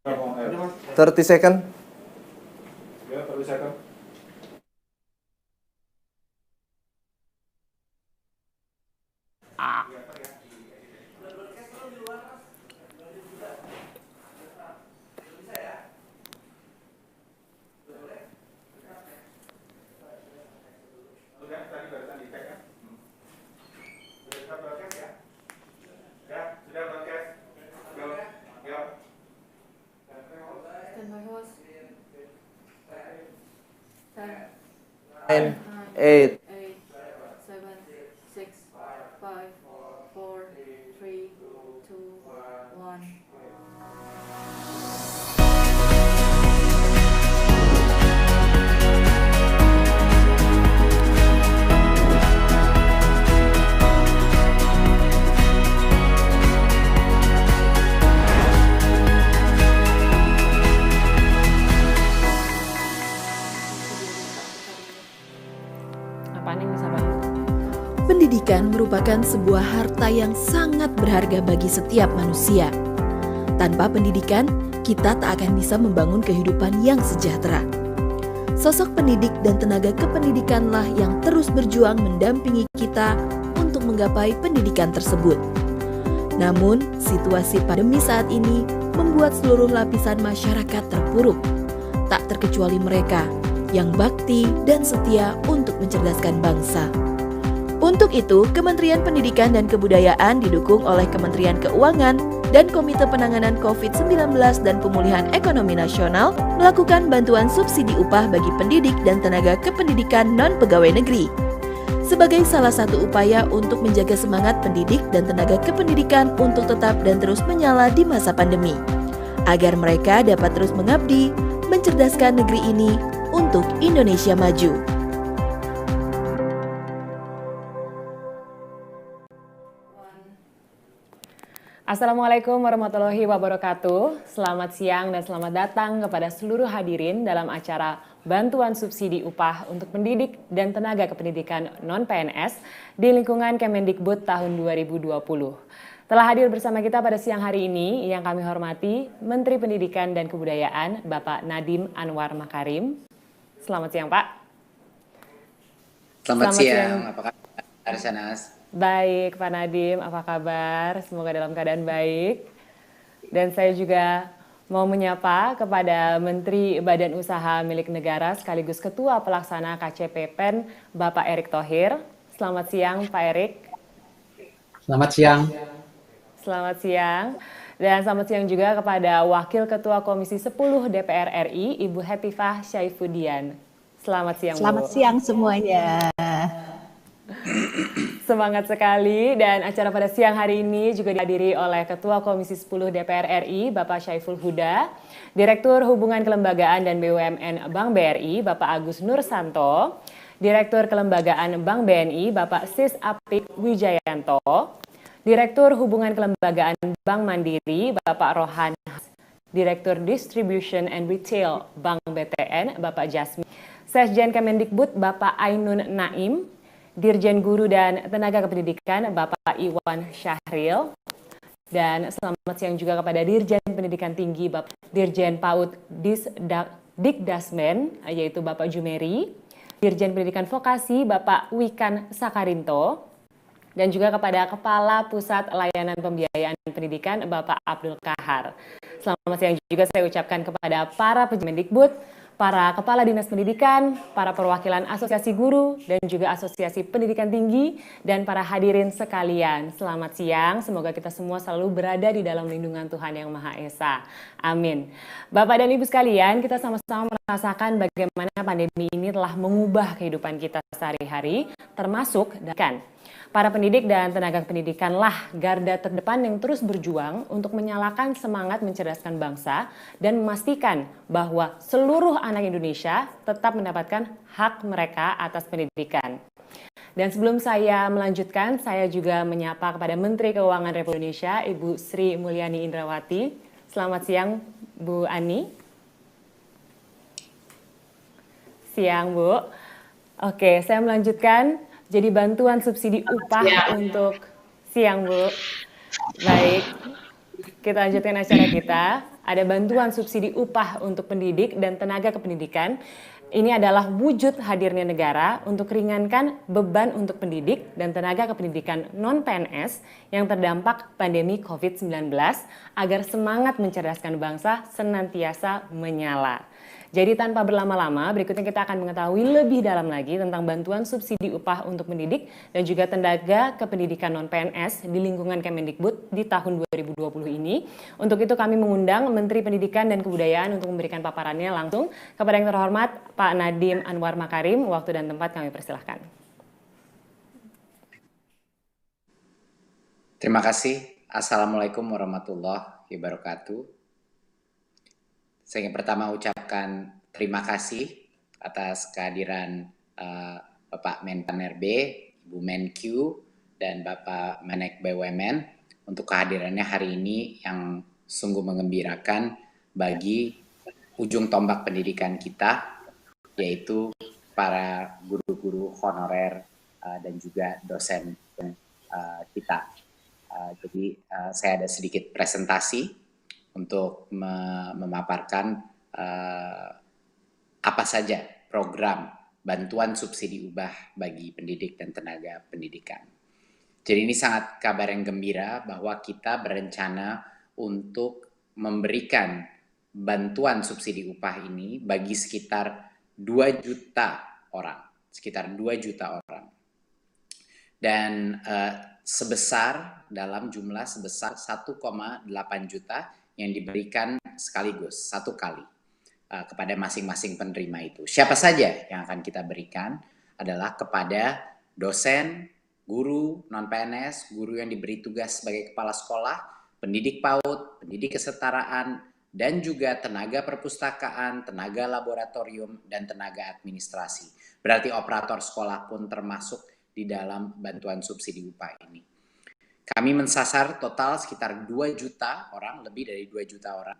30 second. Ya, 30 second. Nine, eight, 7, 6, 5, 4, 3, 2, 1. Pendidikan merupakan sebuah harta yang sangat berharga bagi setiap manusia. Tanpa pendidikan, kita tak akan bisa membangun kehidupan yang sejahtera. Sosok pendidik dan tenaga kependidikanlah yang terus berjuang mendampingi kita untuk menggapai pendidikan tersebut. Namun, situasi pandemi saat ini membuat seluruh lapisan masyarakat terpuruk, tak terkecuali mereka yang bakti dan setia untuk mencerdaskan bangsa. Untuk itu, Kementerian Pendidikan dan Kebudayaan didukung oleh Kementerian Keuangan dan Komite Penanganan COVID-19 dan Pemulihan Ekonomi Nasional melakukan bantuan subsidi upah bagi pendidik dan tenaga kependidikan non-pegawai negeri. Sebagai salah satu upaya untuk menjaga semangat pendidik dan tenaga kependidikan untuk tetap dan terus menyala di masa pandemi, agar mereka dapat terus mengabdi, mencerdaskan negeri ini untuk Indonesia maju. Assalamualaikum warahmatullahi wabarakatuh. Selamat siang dan selamat datang kepada seluruh hadirin dalam acara bantuan subsidi upah untuk pendidik dan tenaga kependidikan non-PNS di lingkungan Kemendikbud tahun 2020. Telah hadir bersama kita pada siang hari ini yang kami hormati Menteri Pendidikan dan Kebudayaan Bapak Nadiem Anwar Makarim. Selamat siang, Pak. Selamat siang. Apa kabar, Sanas? Baik, Pak Nadiem, apa kabar? Semoga dalam keadaan baik. Dan saya juga mau menyapa kepada Menteri Badan Usaha Milik Negara sekaligus Ketua Pelaksana KCP PEN, Bapak Erick Thohir. Selamat siang, Pak Erick. Selamat siang. Selamat siang. Dan selamat siang juga kepada Wakil Ketua Komisi 10 DPR RI, Ibu Hetifah Syaifuddin. Selamat siang, Bu. Selamat siang semuanya. Semangat sekali, dan acara pada siang hari ini juga dihadiri oleh Ketua Komisi 10 DPR RI, Bapak Syaiful Huda, Direktur Hubungan Kelembagaan dan BUMN Bank BRI, Bapak Agus Nursanto, Direktur Kelembagaan Bank BNI, Bapak Sis Apik Wijayanto, Direktur Hubungan Kelembagaan Bank Mandiri, Bapak Rohan, Direktur Distribution and Retail Bank BTN, Bapak Jasmine, Sekjen Kemendikbud, Bapak Ainun Naim, Dirjen Guru dan Tenaga Kependidikan Bapak Iwan Syahril, dan selamat siang juga kepada Dirjen Pendidikan Tinggi Bapak Dirjen PAUD Dikdasmen yaitu Bapak Jumeri, Dirjen Pendidikan Vokasi Bapak Wikan Sakarinto, dan juga kepada Kepala Pusat Layanan Pembiayaan Pendidikan Bapak Abdul Kahar. Selamat siang juga saya ucapkan kepada para Kemendikbud, para Kepala Dinas Pendidikan, para perwakilan Asosiasi Guru, dan juga Asosiasi Pendidikan Tinggi, dan para hadirin sekalian. Selamat siang, semoga kita semua selalu berada di dalam lindungan Tuhan Yang Maha Esa. Amin. Bapak dan Ibu sekalian, kita sama-sama merasakan bagaimana pandemi ini telah mengubah kehidupan kita sehari-hari, termasuk dan para pendidik dan tenaga pendidikanlah garda terdepan yang terus berjuang untuk menyalakan semangat mencerdaskan bangsa dan memastikan bahwa seluruh anak Indonesia tetap mendapatkan hak mereka atas pendidikan. Dan sebelum saya melanjutkan, saya juga menyapa kepada Menteri Keuangan Republik Indonesia, Ibu Sri Mulyani Indrawati. Selamat siang, Bu Ani. Siang, Bu. Oke, saya melanjutkan. Jadi bantuan subsidi upah untuk siang, Bu. Baik. Oke, kita lanjutkan acara kita. Ada bantuan subsidi upah untuk pendidik dan tenaga kependidikan. Ini adalah wujud hadirnya negara untuk ringankan beban untuk pendidik dan tenaga kependidikan non-PNS yang terdampak pandemi COVID-19 agar semangat mencerdaskan bangsa senantiasa menyala. Jadi tanpa berlama-lama, berikutnya kita akan mengetahui lebih dalam lagi tentang bantuan subsidi upah untuk pendidik dan juga tenaga kependidikan non-PNS di lingkungan Kemendikbud di tahun 2020 ini. Untuk itu kami mengundang Menteri Pendidikan dan Kebudayaan untuk memberikan paparannya langsung kepada yang terhormat Pak Nadiem Anwar Makarim. Waktu dan tempat kami persilahkan. Terima kasih. Assalamualaikum warahmatullahi wabarakatuh. Saya ingin pertama ucapkan terima kasih atas kehadiran Bapak Menpan RB, Ibu Menkyu, dan Bapak Menek BUMN untuk kehadirannya hari ini yang sungguh mengembirakan bagi ujung tombak pendidikan kita, yaitu para guru-guru honorer dan juga dosen kita. Jadi saya ada sedikit presentasi untuk memaparkan apa saja program bantuan subsidi upah bagi pendidik dan tenaga pendidikan. Jadi ini sangat kabar yang gembira bahwa kita berencana untuk memberikan bantuan subsidi upah ini bagi sekitar 2 juta orang. Sekitar 2 juta orang. Dan dalam jumlah sebesar 1,8 juta yang diberikan sekaligus, satu kali kepada masing-masing penerima itu. Siapa saja yang akan kita berikan adalah kepada dosen, guru, non-PNS, guru yang diberi tugas sebagai kepala sekolah, pendidik PAUD, pendidik kesetaraan, dan juga tenaga perpustakaan, tenaga laboratorium, dan tenaga administrasi. Berarti operator sekolah pun termasuk di dalam bantuan subsidi upah ini. Kami mensasar total sekitar 2 juta orang, lebih dari 2 juta orang,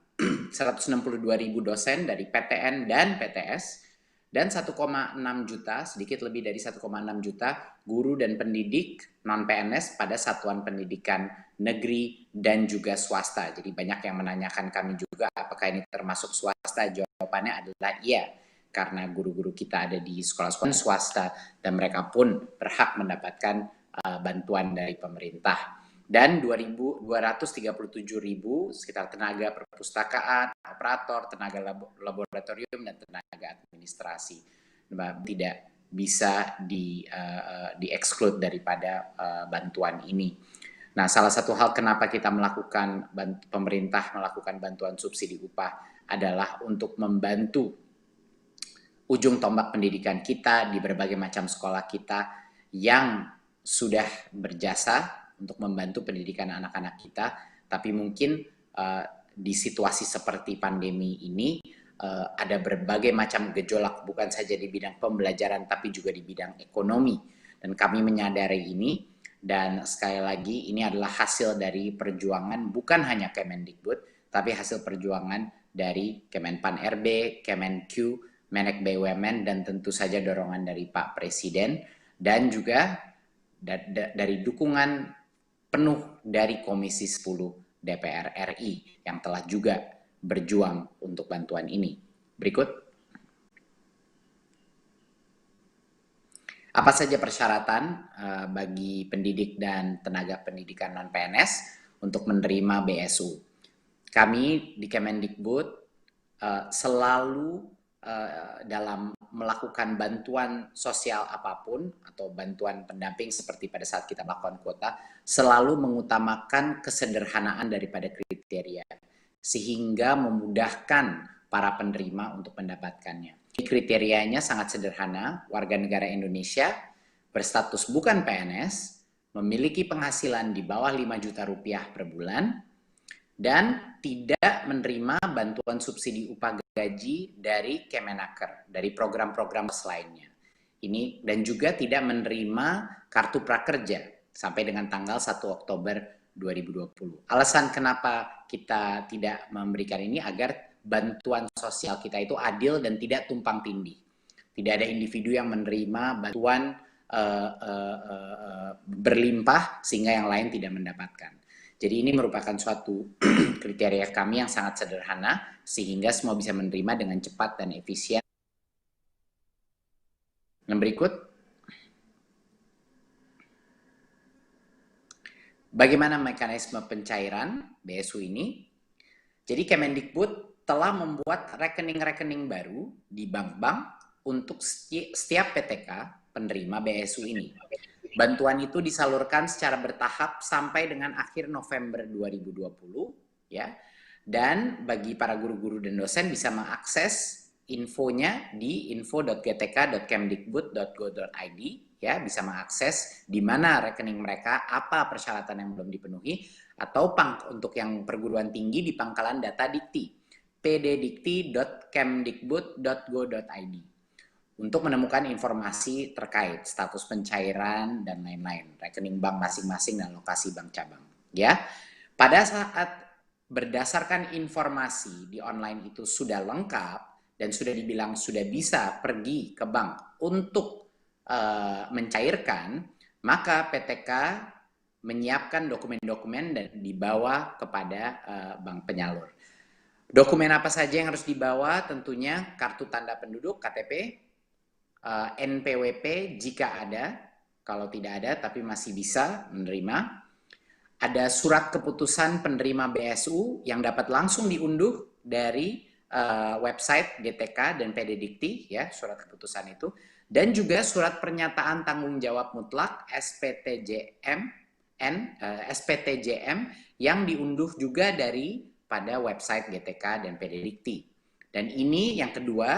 162.000 dosen dari PTN dan PTS, dan 1,6 juta, sedikit lebih dari 1,6 juta guru dan pendidik non-PNS pada satuan pendidikan negeri dan juga swasta. Jadi banyak yang menanyakan kami juga apakah ini termasuk swasta, jawabannya adalah iya. Karena guru-guru kita ada di sekolah-sekolah swasta dan mereka pun berhak mendapatkan bantuan dari pemerintah. Dan 237.000 sekitar tenaga perpustakaan, operator, tenaga laboratorium, dan tenaga administrasi tidak bisa di-exclude daripada bantuan ini. Nah, salah satu hal kenapa kita pemerintah melakukan bantuan subsidi upah adalah untuk membantu ujung tombak pendidikan kita di berbagai macam sekolah kita yang sudah berjasa untuk membantu pendidikan anak-anak kita, tapi mungkin di situasi seperti pandemi ini ada berbagai macam gejolak, bukan saja di bidang pembelajaran, tapi juga di bidang ekonomi. Dan kami menyadari ini, dan sekali lagi ini adalah hasil dari perjuangan bukan hanya Kemendikbud, tapi hasil perjuangan dari Kemenpan RB, Kemenkyu, Menek BUMN, dan tentu saja dorongan dari Pak Presiden, dan juga dari dukungan penuh dari Komisi 10 DPR RI yang telah juga berjuang untuk bantuan ini. Berikut. Apa saja persyaratan bagi pendidik dan tenaga pendidikan non-PNS untuk menerima BSU? Kami di Kemendikbud selalu dalam melakukan bantuan sosial apapun atau bantuan pendamping seperti pada saat kita melakukan kuota, selalu mengutamakan kesederhanaan daripada kriteria sehingga memudahkan para penerima untuk mendapatkannya. Kriterianya sangat sederhana, warga negara Indonesia berstatus bukan PNS, memiliki penghasilan di bawah 5 juta rupiah per bulan, dan tidak menerima bantuan subsidi upah gaji dari Kemenaker, dari program-program lainnya. Ini dan juga tidak menerima kartu prakerja sampai dengan tanggal 1 Oktober 2020. Alasan kenapa kita tidak memberikan ini agar bantuan sosial kita itu adil dan tidak tumpang tindih. Tidak ada individu yang menerima bantuan berlimpah sehingga yang lain tidak mendapatkan. Jadi ini merupakan suatu kriteria kami yang sangat sederhana sehingga semua bisa menerima dengan cepat dan efisien. Yang berikut, bagaimana mekanisme pencairan BSU ini? Jadi Kemendikbud telah membuat rekening-rekening baru di bank-bank untuk setiap PTK penerima BSU ini. Bantuan itu disalurkan secara bertahap sampai dengan akhir November 2020, ya. Dan bagi para guru-guru dan dosen bisa mengakses infonya di info.gtk.kemdikbud.go.id, ya, bisa mengakses di mana rekening mereka, apa persyaratan yang belum dipenuhi, atau untuk yang perguruan tinggi di pangkalan data Dikti, pddikti.kemdikbud.go.id, untuk menemukan informasi terkait status pencairan dan lain-lain, rekening bank masing-masing dan lokasi bank cabang. Ya, pada saat berdasarkan informasi di online itu sudah lengkap dan sudah dibilang sudah bisa pergi ke bank untuk mencairkan, maka PTK menyiapkan dokumen-dokumen dan dibawa kepada bank penyalur. Dokumen apa saja yang harus dibawa? Tentunya kartu tanda penduduk, KTP, NPWP jika ada, kalau tidak ada tapi masih bisa menerima. Ada surat keputusan penerima BSU yang dapat langsung diunduh dari website GTK dan PD Dikti, ya, surat keputusan itu. Dan juga surat pernyataan tanggung jawab mutlak SPTJM yang diunduh juga dari pada website GTK dan PD Dikti. Dan ini yang kedua,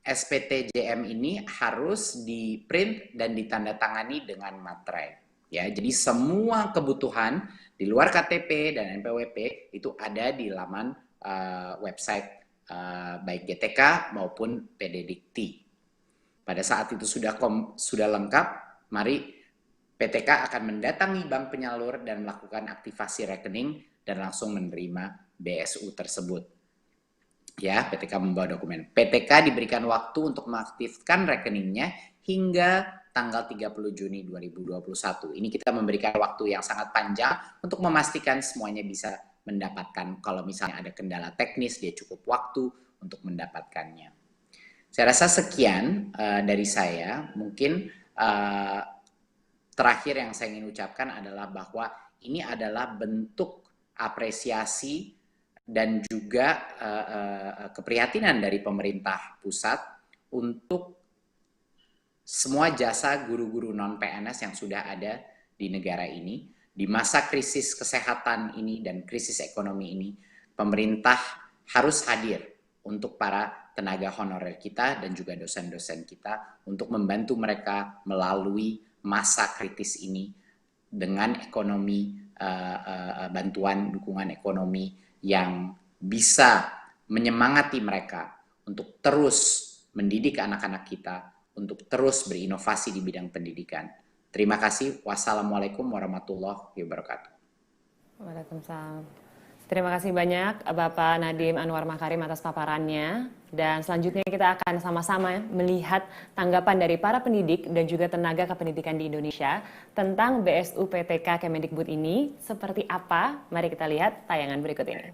SPTJM ini harus di-print dan ditandatangani dengan materai. Ya, jadi semua kebutuhan di luar KTP dan NPWP itu ada di laman website baik GTK maupun PD Dikti. Pada saat itu sudah lengkap, mari PTK akan mendatangi bank penyalur dan melakukan aktivasi rekening dan langsung menerima BSU tersebut. Ya, PTK membawa dokumen. PTK diberikan waktu untuk mengaktifkan rekeningnya hingga tanggal 30 Juni 2021. Ini kita memberikan waktu yang sangat panjang untuk memastikan semuanya bisa mendapatkan. Kalau misalnya ada kendala teknis, dia cukup waktu untuk mendapatkannya. Saya rasa sekian dari saya. Mungkin terakhir yang saya ingin ucapkan adalah bahwa ini adalah bentuk apresiasi dan juga keprihatinan dari pemerintah pusat untuk semua jasa guru-guru non-PNS yang sudah ada di negara ini. Di masa krisis kesehatan ini dan krisis ekonomi ini, pemerintah harus hadir untuk para tenaga honorer kita dan juga dosen-dosen kita untuk membantu mereka melalui masa kritis ini dengan ekonomi, bantuan dukungan ekonomi yang bisa menyemangati mereka untuk terus mendidik anak-anak kita, untuk terus berinovasi di bidang pendidikan. Terima kasih. Wassalamualaikum warahmatullahi wabarakatuh. Waalaikumsalam. Terima kasih banyak Bapak Nadiem Anwar Makarim atas paparannya. Dan selanjutnya kita akan sama-sama melihat tanggapan dari para pendidik dan juga tenaga kependidikan di Indonesia tentang BSU PTK Kemendikbud ini seperti apa. Mari kita lihat tayangan berikut ini.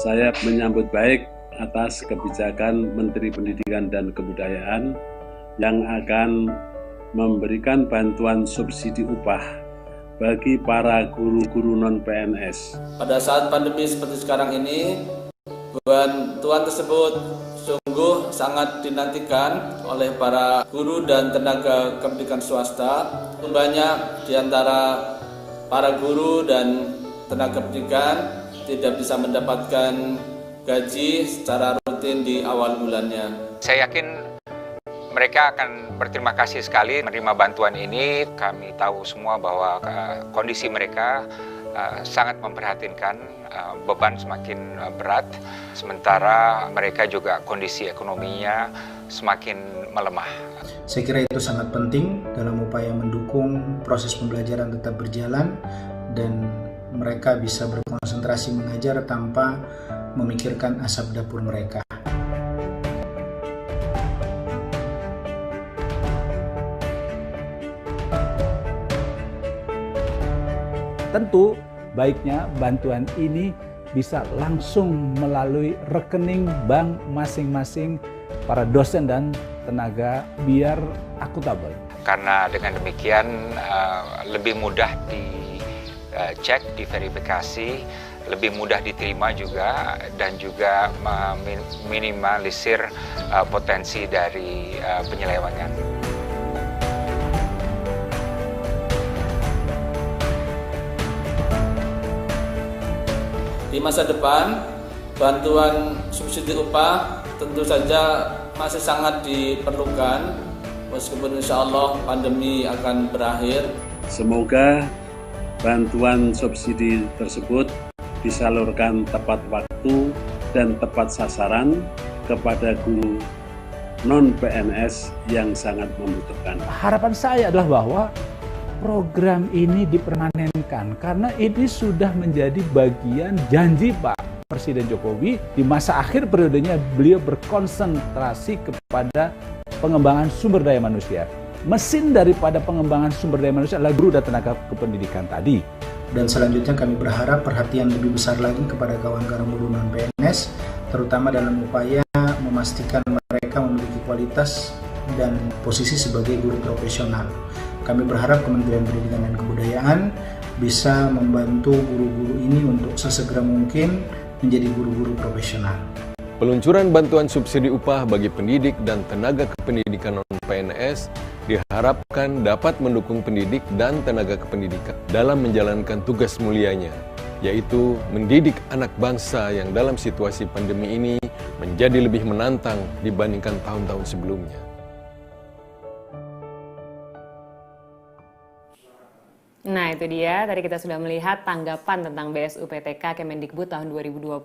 Saya menyambut baik atas kebijakan Menteri Pendidikan dan Kebudayaan yang akan memberikan bantuan subsidi upah bagi para guru-guru non-PNS. Pada saat pandemi seperti sekarang ini, bantuan tersebut sungguh sangat dinantikan oleh para guru dan tenaga pendidikan swasta. Banyak di antara para guru dan tenaga pendidikan tidak bisa mendapatkan gaji secara rutin di awal bulannya. Saya yakin mereka akan berterima kasih sekali menerima bantuan ini. Kami tahu semua bahwa kondisi mereka sangat memprihatinkan, beban semakin berat, sementara mereka juga kondisi ekonominya semakin melemah. Saya kira itu sangat penting dalam upaya mendukung proses pembelajaran tetap berjalan dan mereka bisa berkonsentrasi mengajar tanpa memikirkan asap dapur mereka. Tentu baiknya bantuan ini bisa langsung melalui rekening bank masing-masing para dosen dan tenaga biar akuntabel. Karena dengan demikian lebih mudah dicek, diverifikasi, lebih mudah diterima juga, dan juga meminimalisir potensi dari penyelewengan. Di masa depan, bantuan subsidi upah tentu saja masih sangat diperlukan, meskipun insya Allah pandemi akan berakhir. Semoga bantuan subsidi tersebut disalurkan tepat waktu dan tepat sasaran kepada guru non-PNS yang sangat membutuhkan. Harapan saya adalah bahwa program ini dipermanenkan karena ini sudah menjadi bagian janji Pak Presiden Jokowi di masa akhir periodenya. Beliau berkonsentrasi kepada pengembangan sumber daya manusia. Mesin daripada pengembangan sumber daya manusia adalah guru dan tenaga kependidikan tadi. Dan selanjutnya kami berharap perhatian lebih besar lagi kepada kawan-kawan guru non-PNS, terutama dalam upaya memastikan mereka memiliki kualitas dan posisi sebagai guru profesional. Kami berharap Kementerian Pendidikan dan Kebudayaan bisa membantu guru-guru ini untuk sesegera mungkin menjadi guru-guru profesional. Peluncuran bantuan subsidi upah bagi pendidik dan tenaga kependidikan non-PNS diharapkan dapat mendukung pendidik dan tenaga kependidikan dalam menjalankan tugas mulianya, yaitu mendidik anak bangsa yang dalam situasi pandemi ini menjadi lebih menantang dibandingkan tahun-tahun sebelumnya. Nah itu dia, tadi kita sudah melihat tanggapan tentang BSUPTK Kemendikbud tahun 2020.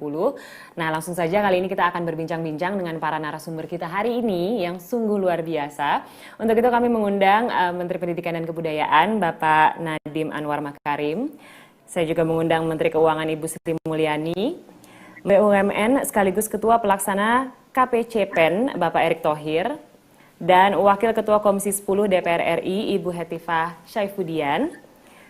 Nah langsung saja kali ini kita akan berbincang-bincang dengan para narasumber kita hari ini yang sungguh luar biasa. Untuk itu kami mengundang Menteri Pendidikan dan Kebudayaan Bapak Nadiem Anwar Makarim. Saya juga mengundang Menteri Keuangan Ibu Sri Mulyani, BUMN sekaligus Ketua Pelaksana KPCPEN Bapak Erick Thohir, dan Wakil Ketua Komisi 10 DPR RI Ibu Hetifah Syaifuddin.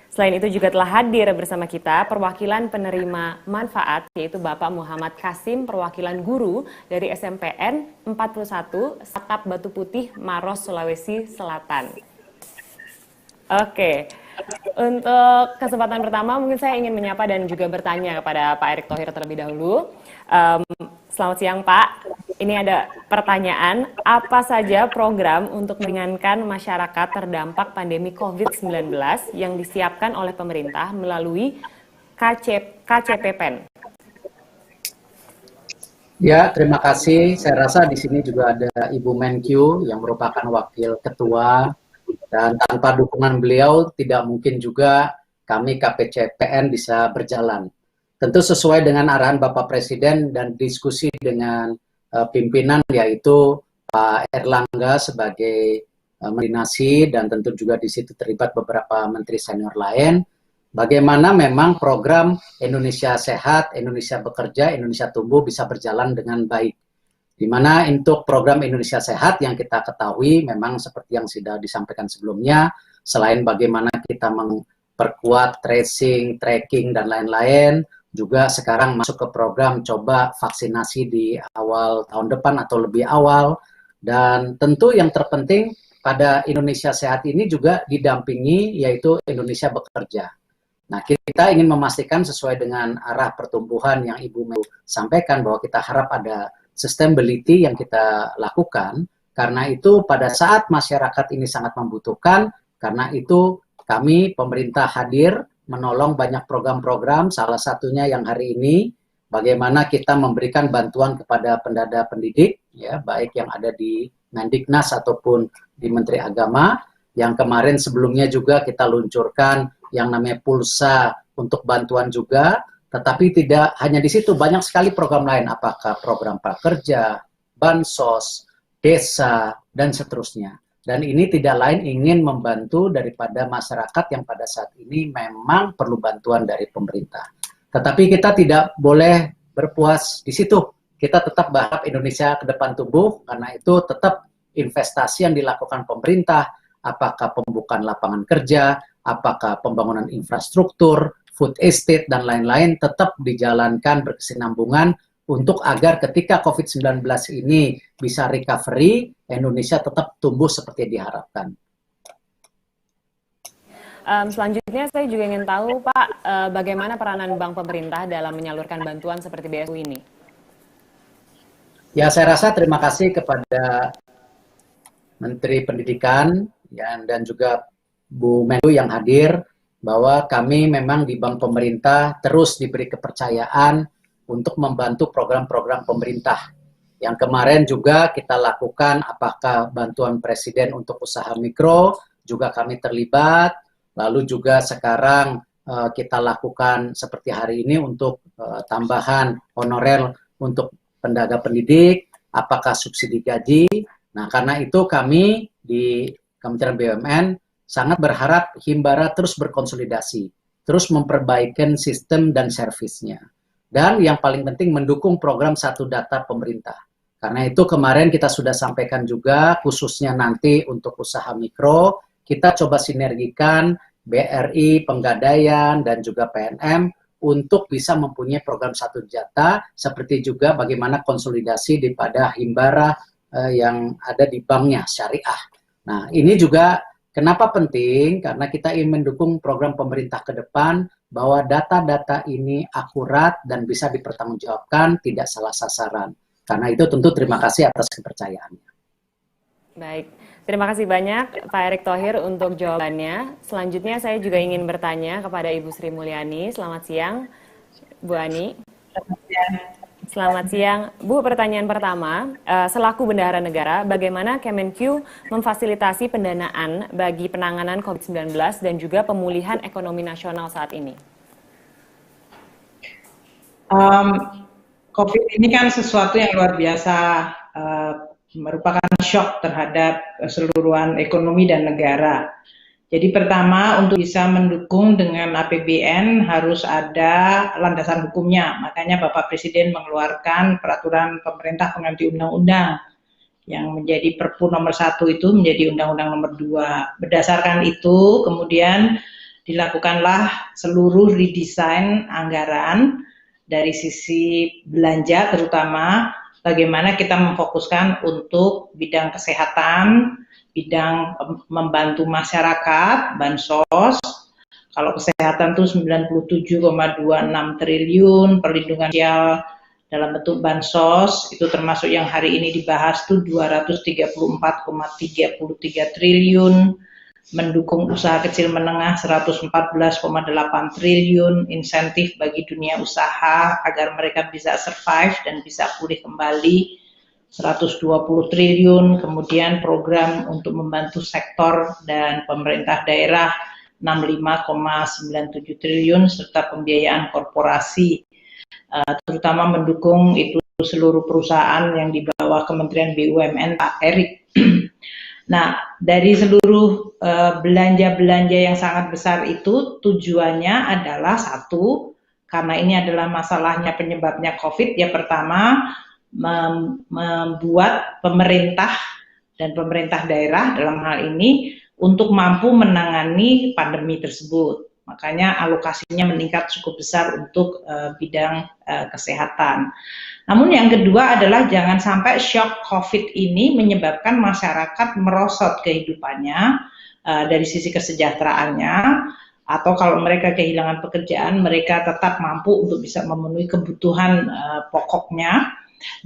Selain itu juga telah hadir bersama kita perwakilan penerima manfaat, yaitu Bapak Muhammad Kasim, perwakilan guru dari SMPN 41 Satap Batu Putih, Maros, Sulawesi Selatan. Oke, untuk kesempatan pertama mungkin saya ingin menyapa dan juga bertanya kepada Pak Erick Thohir terlebih dahulu. Selamat siang Pak, ini ada pertanyaan, apa saja program untuk meringankan masyarakat terdampak pandemi COVID-19 yang disiapkan oleh pemerintah melalui KCPPEN? Ya, terima kasih. Saya rasa di sini juga ada Ibu Menkyu yang merupakan wakil ketua, dan tanpa dukungan beliau tidak mungkin juga kami KPCPN bisa berjalan. Tentu sesuai dengan arahan Bapak Presiden dan diskusi dengan pimpinan, yaitu Pak Erlangga sebagai Menteri, dan tentu juga di situ terlibat beberapa menteri senior lain. Bagaimana memang program Indonesia Sehat, Indonesia Bekerja, Indonesia Tumbuh bisa berjalan dengan baik. Di mana untuk program Indonesia Sehat yang kita ketahui memang seperti yang sudah disampaikan sebelumnya, selain bagaimana kita memperkuat tracing, tracking, dan lain-lain, juga sekarang masuk ke program coba vaksinasi di awal tahun depan atau lebih awal. Dan tentu yang terpenting pada Indonesia Sehat ini juga didampingi yaitu Indonesia Bekerja. Nah, kita ingin memastikan sesuai dengan arah pertumbuhan yang Ibu sampaikan bahwa kita harap ada sustainability yang kita lakukan. Karena itu pada saat masyarakat ini sangat membutuhkan, karena itu kami pemerintah hadir menolong banyak program-program, salah satunya yang hari ini bagaimana kita memberikan bantuan kepada pendada pendidik, ya, baik yang ada di Mendiknas ataupun di Menteri Agama, yang kemarin sebelumnya juga kita luncurkan yang namanya pulsa untuk bantuan juga, tetapi tidak hanya di situ, banyak sekali program lain, apakah program prakerja, bansos, desa, dan seterusnya. Dan ini tidak lain ingin membantu daripada masyarakat yang pada saat ini memang perlu bantuan dari pemerintah. Tetapi kita tidak boleh berpuas di situ. Kita tetap berharap Indonesia ke depan tumbuh, karena itu tetap investasi yang dilakukan pemerintah, apakah pembukaan lapangan kerja, apakah pembangunan infrastruktur, food estate, dan lain-lain tetap dijalankan berkesinambungan untuk agar ketika COVID-19 ini bisa recovery, Indonesia tetap tumbuh seperti diharapkan. Selanjutnya saya juga ingin tahu Pak, bagaimana peranan bank pemerintah dalam menyalurkan bantuan seperti BSU ini? Ya, saya rasa terima kasih kepada Menteri Pendidikan ya, dan juga Bu Menlu yang hadir, bahwa kami memang di bank pemerintah terus diberi kepercayaan untuk membantu program-program pemerintah. Yang kemarin juga kita lakukan, apakah bantuan Presiden untuk usaha mikro, juga kami terlibat. Lalu juga sekarang kita lakukan seperti hari ini untuk tambahan honorer untuk tenaga pendidik, apakah subsidi gaji. Nah, karena itu kami di Kementerian BUMN sangat berharap Himbara terus berkonsolidasi, terus memperbaiki sistem dan servisnya. Dan yang paling penting mendukung program Satu Data pemerintah. Karena itu kemarin kita sudah sampaikan juga, khususnya nanti untuk usaha mikro, kita coba sinergikan BRI, Penggadaian, dan juga PNM untuk bisa mempunyai program Satu Data, seperti juga bagaimana konsolidasi daripada Himbara yang ada di banknya, syariah. Nah, ini juga kenapa penting? Karena kita ingin mendukung program pemerintah ke depan, bahwa data-data ini akurat dan bisa dipertanggungjawabkan, tidak salah sasaran. Karena itu tentu terima kasih atas kepercayaannya. Baik, terima kasih banyak Pak Erick Thohir untuk jawabannya. Selanjutnya saya juga ingin bertanya kepada Ibu Sri Mulyani. Selamat siang, Bu Ani. Selamat siang. Bu, pertanyaan pertama, selaku bendahara negara, bagaimana Kemenq memfasilitasi pendanaan bagi penanganan COVID-19 dan juga pemulihan ekonomi nasional saat ini? COVID ini kan sesuatu yang luar biasa, merupakan shock terhadap keseluruhan ekonomi dan negara. Jadi pertama, untuk bisa mendukung dengan APBN harus ada landasan hukumnya. Makanya Bapak Presiden mengeluarkan peraturan pemerintah pengganti undang-undang yang menjadi Perpu nomor 1 itu menjadi Undang-Undang nomor 2. Berdasarkan itu kemudian dilakukanlah seluruh redesign anggaran dari sisi belanja, terutama bagaimana kita memfokuskan untuk bidang kesehatan, bidang membantu masyarakat, bansos. Kalau kesehatan itu 97,26 triliun, perlindungan sosial dalam bentuk bansos, itu termasuk yang hari ini dibahas itu 234,33 triliun, mendukung usaha kecil menengah 114,8 triliun, insentif bagi dunia usaha agar mereka bisa survive dan bisa pulih kembali 120 triliun, kemudian program untuk membantu sektor dan pemerintah daerah 65,97 triliun, serta pembiayaan korporasi, terutama mendukung itu seluruh perusahaan yang di bawah Kementerian BUMN Pak Erick. Nah, dari seluruh belanja-belanja yang sangat besar itu tujuannya adalah satu, karena ini adalah masalahnya penyebabnya COVID, ya pertama membuat pemerintah dan pemerintah daerah dalam hal ini untuk mampu menangani pandemi tersebut. Makanya alokasinya meningkat cukup besar untuk bidang kesehatan. Namun yang kedua adalah jangan sampai shock COVID ini menyebabkan masyarakat merosot kehidupannya dari sisi kesejahteraannya, atau kalau mereka kehilangan pekerjaan, mereka tetap mampu untuk bisa memenuhi kebutuhan pokoknya,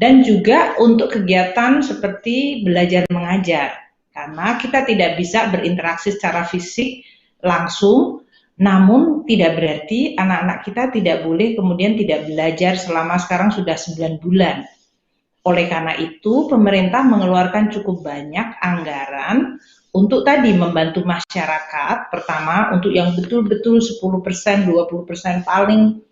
dan juga untuk kegiatan seperti belajar mengajar. Karena kita tidak bisa berinteraksi secara fisik langsung, namun tidak berarti anak-anak kita tidak boleh kemudian tidak belajar selama sekarang sudah 9 bulan. Oleh karena itu, pemerintah mengeluarkan cukup banyak anggaran untuk tadi membantu masyarakat. Pertama, untuk yang betul-betul 10%, 20% paling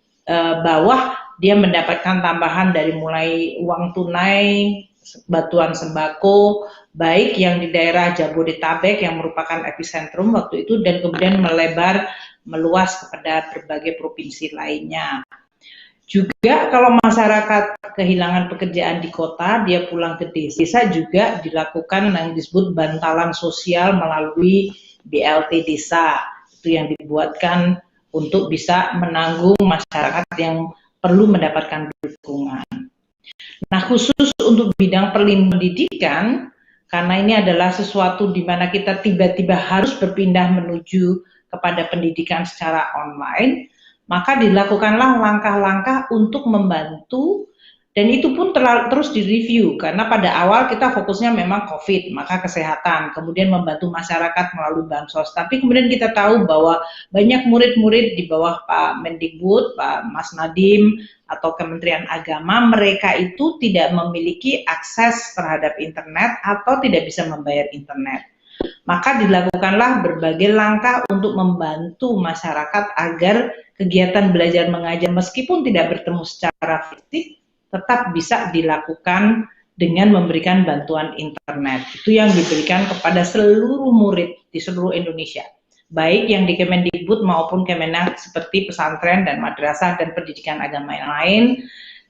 bawah, dia mendapatkan tambahan dari mulai uang tunai, bantuan sembako, baik yang di daerah Jabodetabek yang merupakan epicentrum waktu itu, dan kemudian meluas kepada berbagai provinsi lainnya. Juga kalau masyarakat kehilangan pekerjaan di kota, dia pulang ke desa juga dilakukan yang disebut bantalan sosial melalui BLT desa. Itu yang dibuatkan untuk bisa menanggung masyarakat yang perlu mendapatkan dukungan. Nah, khusus untuk bidang pendidikan, karena ini adalah sesuatu di mana kita tiba-tiba harus berpindah menuju kepada pendidikan secara online, maka dilakukanlah langkah-langkah untuk membantu, dan itu pun terus direview, karena pada awal kita fokusnya memang COVID, maka kesehatan, kemudian membantu masyarakat melalui bansos. Tapi kemudian kita tahu bahwa banyak murid-murid di bawah Pak Mendikbud, Pak Mas Nadiem, atau Kementerian Agama, mereka itu tidak memiliki akses terhadap internet atau tidak bisa membayar internet. Maka dilakukanlah berbagai langkah untuk membantu masyarakat agar kegiatan belajar mengajar meskipun tidak bertemu secara fisik tetap bisa dilakukan dengan memberikan bantuan internet. Itu yang diberikan kepada seluruh murid di seluruh Indonesia, baik yang di Kemendikbud maupun Kemenak seperti pesantren dan madrasah dan pendidikan agama yang lain.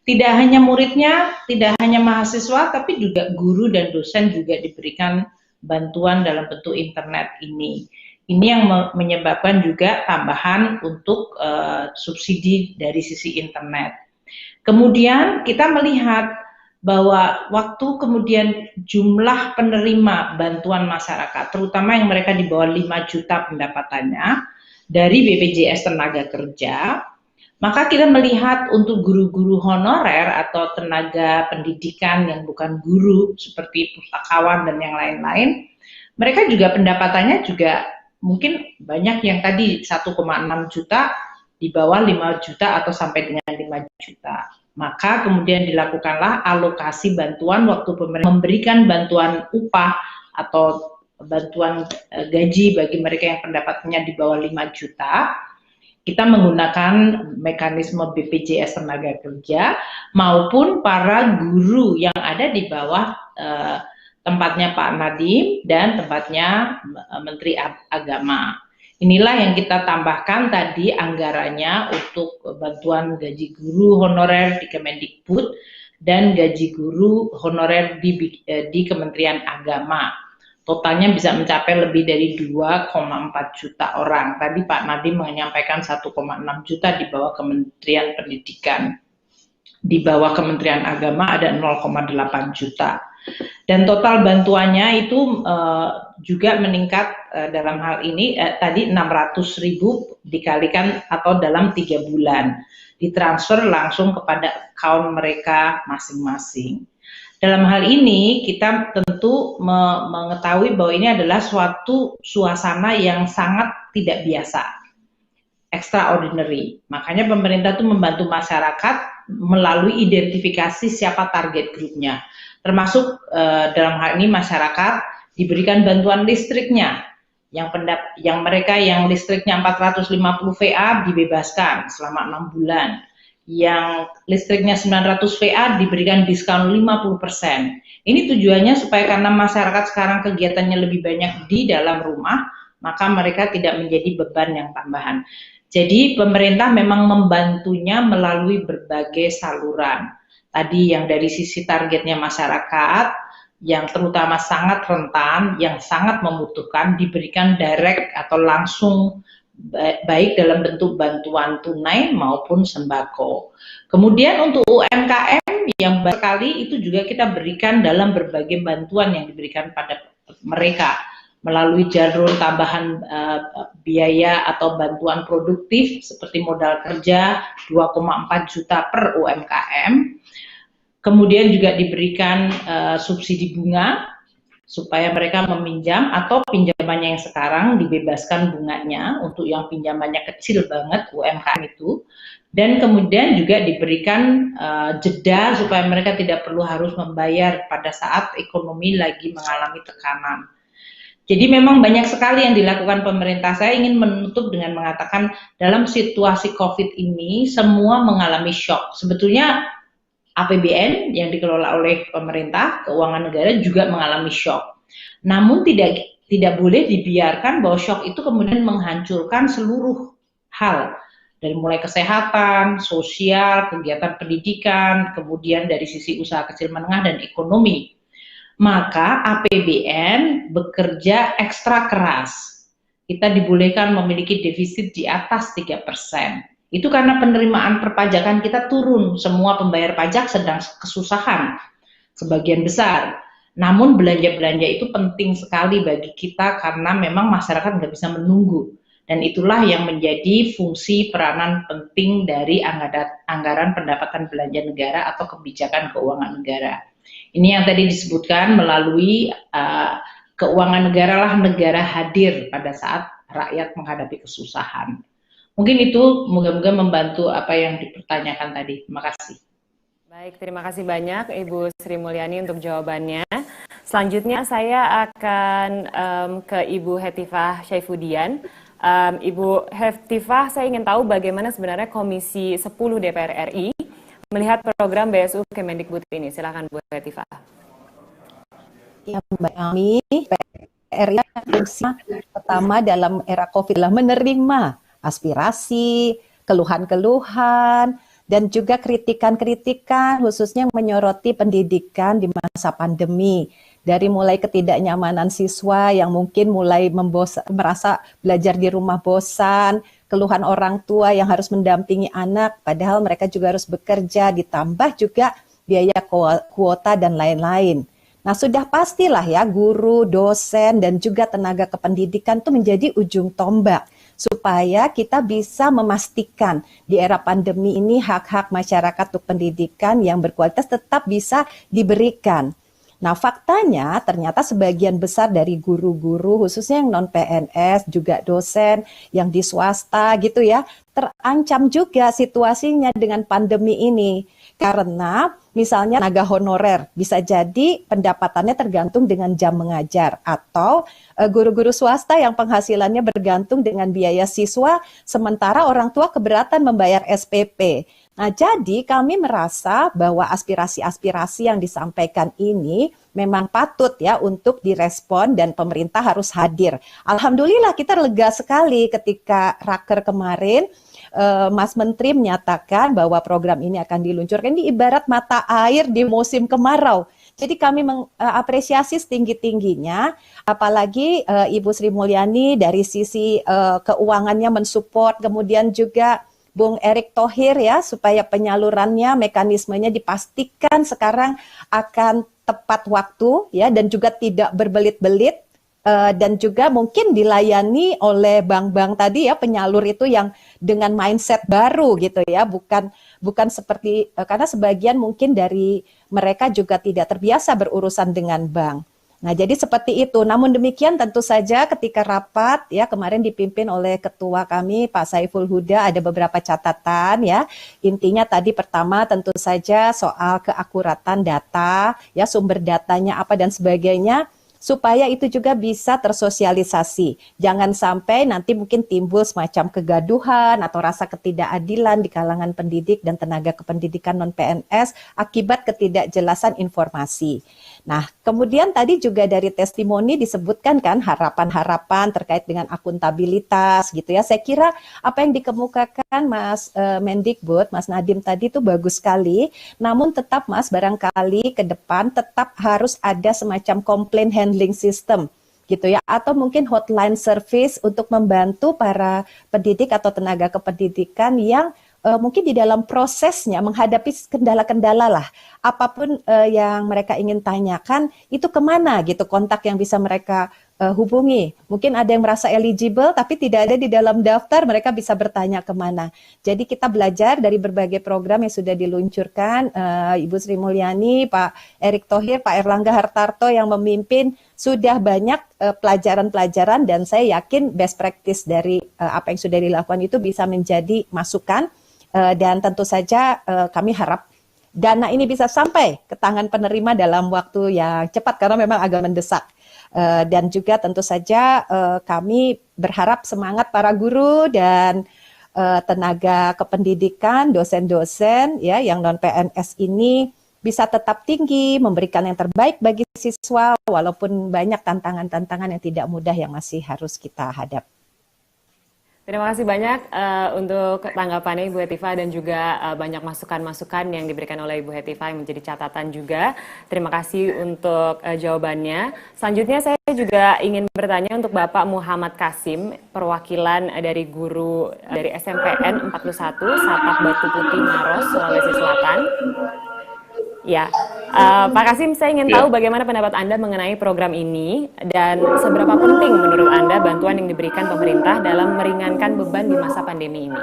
Tidak hanya muridnya, tidak hanya mahasiswa, tapi juga guru dan dosen juga diberikan bantuan dalam bentuk internet ini. Ini yang menyebabkan juga tambahan untuk subsidi dari sisi internet. Kemudian kita melihat bahwa waktu kemudian jumlah penerima bantuan masyarakat, terutama yang mereka di bawah 5 juta pendapatannya dari BPJS Tenaga Kerja, maka kita melihat untuk guru-guru honorer atau tenaga pendidikan yang bukan guru seperti pustakawan dan yang lain-lain, mereka juga pendapatannya juga mungkin banyak yang tadi 1,6 juta, di bawah 5 juta atau sampai dengan 5 juta. Maka kemudian dilakukanlah alokasi bantuan waktu pemerintah memberikan bantuan upah atau bantuan gaji bagi mereka yang pendapatannya di bawah 5 juta. Kita menggunakan mekanisme BPJS Tenaga Kerja maupun para guru yang ada di bawah tempatnya Pak Nadiem dan tempatnya Menteri Agama. Inilah yang kita tambahkan tadi anggarannya untuk bantuan gaji guru honorer di Kemendikbud dan gaji guru honorer di Kementerian Agama. Totalnya bisa mencapai lebih dari 2,4 juta orang. Tadi Pak Nadiem menyampaikan 1,6 juta di bawah Kementerian Pendidikan. Di bawah Kementerian Agama ada 0,8 juta. Dan total bantuannya itu juga meningkat dalam hal ini tadi 600.000 dikalikan atau dalam 3 bulan ditransfer langsung kepada account mereka masing-masing. Dalam hal ini kita tentu mengetahui bahwa ini adalah suatu suasana yang sangat tidak biasa, extraordinary. Makanya pemerintah itu membantu masyarakat melalui identifikasi siapa target grupnya. Termasuk dalam hal ini masyarakat diberikan bantuan listriknya, yang mereka yang listriknya 450 VA dibebaskan selama 6 bulan, yang listriknya 900 VA diberikan diskon 50%. Ini tujuannya supaya karena masyarakat sekarang kegiatannya lebih banyak di dalam rumah, maka mereka tidak menjadi beban yang tambahan. Jadi pemerintah memang membantunya melalui berbagai saluran. Tadi yang dari sisi targetnya masyarakat, yang terutama sangat rentan, yang sangat membutuhkan, diberikan direct atau langsung baik dalam bentuk bantuan tunai maupun sembako. Kemudian untuk UMKM yang sekali itu juga kita berikan dalam berbagai bantuan yang diberikan pada mereka melalui jalur tambahan biaya atau bantuan produktif seperti modal kerja 2,4 juta per UMKM. Kemudian juga diberikan subsidi bunga supaya mereka meminjam atau pinjamannya yang sekarang dibebaskan bunganya untuk yang pinjamannya kecil banget UMKM itu. Dan kemudian juga diberikan jeda supaya mereka tidak perlu harus membayar pada saat ekonomi lagi mengalami tekanan. Jadi memang banyak sekali yang dilakukan pemerintah. Saya ingin menutup dengan mengatakan dalam situasi COVID ini semua mengalami shock. Sebetulnya APBN yang dikelola oleh pemerintah, keuangan negara juga mengalami shock. Namun tidak boleh dibiarkan bahwa shock itu kemudian menghancurkan seluruh hal. Dari mulai kesehatan, sosial, kegiatan pendidikan, kemudian dari sisi usaha kecil menengah dan ekonomi. Maka APBN bekerja ekstra keras kita dibolehkan memiliki defisit di atas 3%. Itu karena penerimaan perpajakan kita turun, semua pembayar pajak sedang kesusahan, sebagian besar. Namun belanja-belanja itu penting sekali bagi kita karena memang masyarakat nggak bisa menunggu. Dan itulah yang menjadi fungsi peranan penting dari anggaran pendapatan belanja negara atau kebijakan keuangan negara. Ini yang tadi disebutkan melalui keuangan negara lah negara hadir pada saat rakyat menghadapi kesusahan. Mungkin itu moga-moga membantu apa yang dipertanyakan tadi. Terima kasih. Baik, terima kasih banyak Ibu Sri Mulyani untuk jawabannya. Selanjutnya saya akan ke Ibu Hetifah Syaifuddin. Ibu Hetifah, saya ingin tahu bagaimana sebenarnya Komisi 10 DPR RI melihat program BSU Kemendikbud ini. Silakan Bu Hetifah. Ya, Mbak Ami, PRI fungsi pertama dalam era COVID adalah menerima aspirasi, keluhan-keluhan, dan juga kritikan-kritikan khususnya menyoroti pendidikan di masa pandemi. Dari mulai ketidaknyamanan siswa yang mungkin mulai merasa belajar di rumah bosan, keluhan orang tua yang harus mendampingi anak, padahal mereka juga harus bekerja, ditambah juga biaya kuota dan lain-lain. Nah, sudah pastilah ya guru, dosen, dan juga tenaga kependidikan itu menjadi ujung tombak supaya kita bisa memastikan di era pandemi ini hak-hak masyarakat untuk pendidikan yang berkualitas tetap bisa diberikan. Nah, faktanya ternyata sebagian besar dari guru-guru khususnya yang non-PNS, juga dosen yang di swasta gitu ya, terancam juga situasinya dengan pandemi ini. Karena misalnya tenaga honorer bisa jadi pendapatannya tergantung dengan jam mengajar, atau guru-guru swasta yang penghasilannya bergantung dengan biaya siswa sementara orang tua keberatan membayar SPP. Nah, jadi kami merasa bahwa aspirasi-aspirasi yang disampaikan ini memang patut ya untuk direspon dan pemerintah harus hadir. Alhamdulillah kita lega sekali ketika Raker kemarin Mas Menteri menyatakan bahwa program ini akan diluncurkan. Ini ibarat mata air di musim kemarau. Jadi kami mengapresiasi setinggi-tingginya, apalagi Ibu Sri Mulyani dari sisi keuangannya mensupport, kemudian juga Bung Erick Thohir ya, supaya penyalurannya, mekanismenya dipastikan sekarang akan tepat waktu ya, dan juga tidak berbelit-belit. Dan juga mungkin dilayani oleh bank-bank tadi ya, penyalur itu yang dengan mindset baru gitu ya, bukan seperti karena sebagian mungkin dari mereka juga tidak terbiasa berurusan dengan bank. Nah, jadi seperti itu. Namun demikian tentu saja ketika rapat ya kemarin dipimpin oleh ketua kami Pak Saiful Huda ada beberapa catatan ya. Intinya tadi pertama tentu saja soal keakuratan data ya, sumber datanya apa dan sebagainya, supaya itu juga bisa tersosialisasi. Jangan sampai nanti mungkin timbul semacam kegaduhan atau rasa ketidakadilan di kalangan pendidik dan tenaga kependidikan non-PNS akibat ketidakjelasan informasi. Nah, kemudian tadi juga dari testimoni disebutkan kan harapan-harapan terkait dengan akuntabilitas gitu ya. Saya kira apa yang dikemukakan Mas Mendikbud, Mas Nadiem tadi itu bagus sekali. Namun tetap Mas, barangkali ke depan tetap harus ada semacam complaint handling system gitu ya, atau mungkin hotline service untuk membantu para pendidik atau tenaga kependidikan yang mungkin di dalam prosesnya menghadapi kendala-kendala lah, apapun yang mereka ingin tanyakan itu kemana gitu kontak yang bisa mereka hubungi. Mungkin ada yang merasa eligible tapi tidak ada di dalam daftar, mereka bisa bertanya kemana. Jadi kita belajar dari berbagai program yang sudah diluncurkan, Ibu Sri Mulyani, Pak Erick Thohir, Pak Erlangga Hartarto yang memimpin, sudah banyak pelajaran-pelajaran dan saya yakin best practice dari apa yang sudah dilakukan itu bisa menjadi masukan. Dan tentu saja kami harap dana ini bisa sampai ke tangan penerima dalam waktu yang cepat karena memang agak mendesak. Dan juga tentu saja kami berharap semangat para guru dan tenaga kependidikan, dosen-dosen ya yang non-PNS ini bisa tetap tinggi, memberikan yang terbaik bagi siswa walaupun banyak tantangan-tantangan yang tidak mudah yang masih harus kita hadapi. Terima kasih banyak untuk tanggapannya Ibu Hetifah dan juga banyak masukan-masukan yang diberikan oleh Ibu Hetifah yang menjadi catatan juga. Terima kasih untuk jawabannya. Selanjutnya saya juga ingin bertanya untuk Bapak Muhammad Kasim, perwakilan dari guru dari SMPN 41 Sapak Batu Putih Maros, Sulawesi Selatan. Ya, Pak Kasim, saya ingin tahu bagaimana pendapat Anda mengenai program ini dan seberapa penting menurut Anda bantuan yang diberikan pemerintah dalam meringankan beban di masa pandemi ini?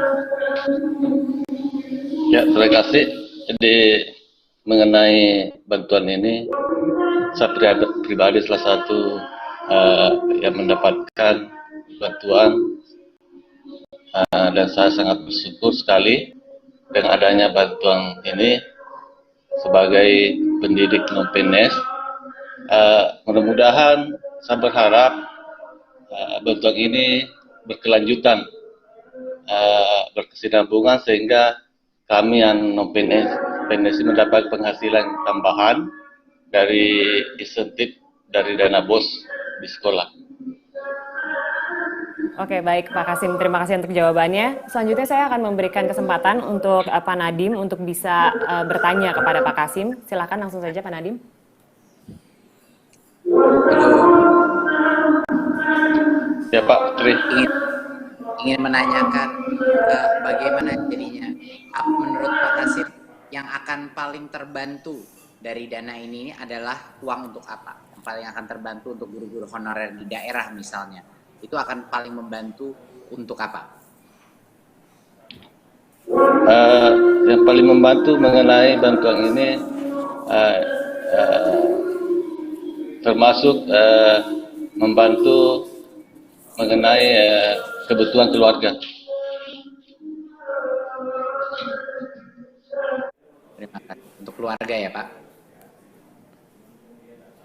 Ya, terima kasih. Jadi mengenai bantuan ini, saya pribadi salah satu yang mendapatkan bantuan dan saya sangat bersyukur sekali dengan adanya bantuan ini. Sebagai pendidik non-PNS, mudah-mudahan saya berharap bantuan ini berkelanjutan, berkesinambungan sehingga kami yang non-PNS mendapat penghasilan tambahan dari insentif dari dana BOS di sekolah. Oke, baik Pak Kasim, terima kasih untuk jawabannya. Selanjutnya saya akan memberikan kesempatan untuk Pak Nadiem untuk bisa bertanya kepada Pak Kasim. Silakan langsung saja Pak Nadiem. Ya Pak Tri. Ingin menanyakan bagaimana jadinya menurut Pak Kasim yang akan paling terbantu dari dana ini adalah uang untuk apa? Yang paling akan terbantu untuk guru-guru honorer di daerah misalnya. Itu akan paling membantu untuk apa? Yang paling membantu mengenai bantuan ini termasuk membantu mengenai kebutuhan keluarga. Terima kasih untuk keluarga ya Pak.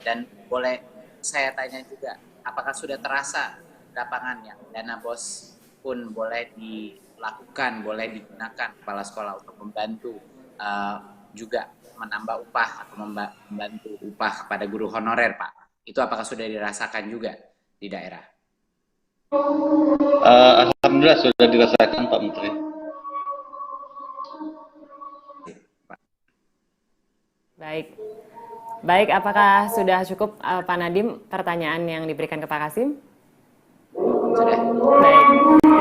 Dan boleh saya tanya juga, apakah sudah terasa lapangannya dana BOS pun boleh dilakukan, boleh digunakan kepala sekolah untuk membantu juga menambah upah atau membantu upah kepada guru honorer Pak? Itu apakah sudah dirasakan juga di daerah? Alhamdulillah sudah dirasakan Pak Menteri. Baik, apakah sudah cukup Pak Nadiem pertanyaan yang diberikan ke Pak Kasim? Baik,